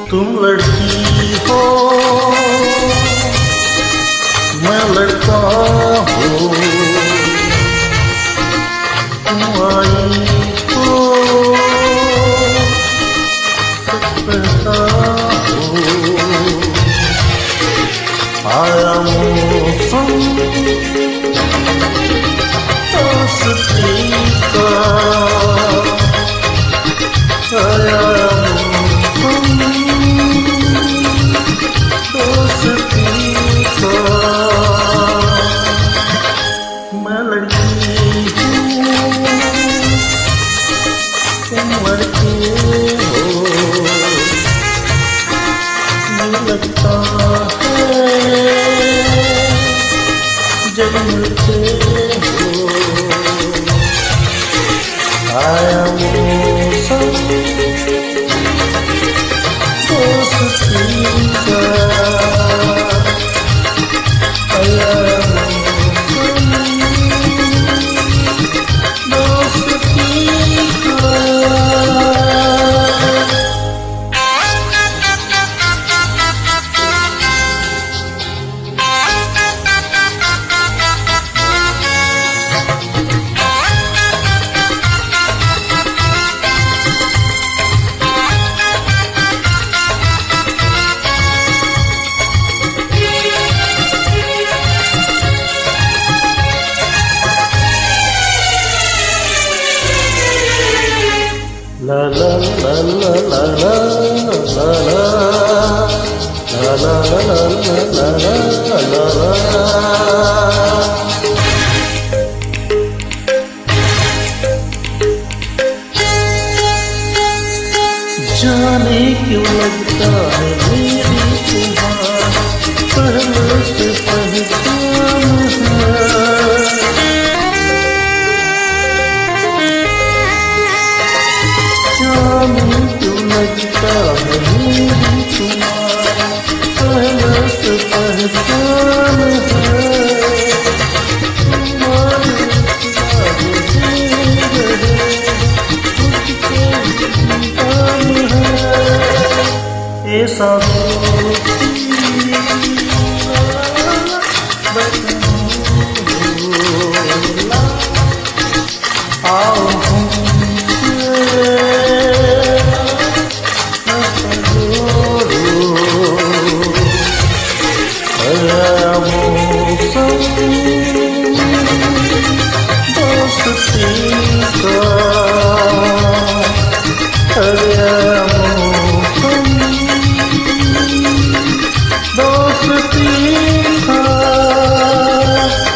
तुम लड़की हो मैं लड़का हूँ, तुम आई हो कहता हूँ, आया मौसम दोस्ती का, आया मैं लड़की हूँ तुम लड़के हो, मुझे लगता है जब मिलते हो, आया मौसम दोस्ती का, la la la la la la la la la la la la जाने क्यों लगता है मेरी तुम्हारा पहले से पहचान है, जाने क्यों लगता है मेरी तुम्हारा पहले से पहचान है, ऐसा आओ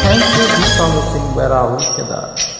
Thank you, this song is sung by Rahul Kedar.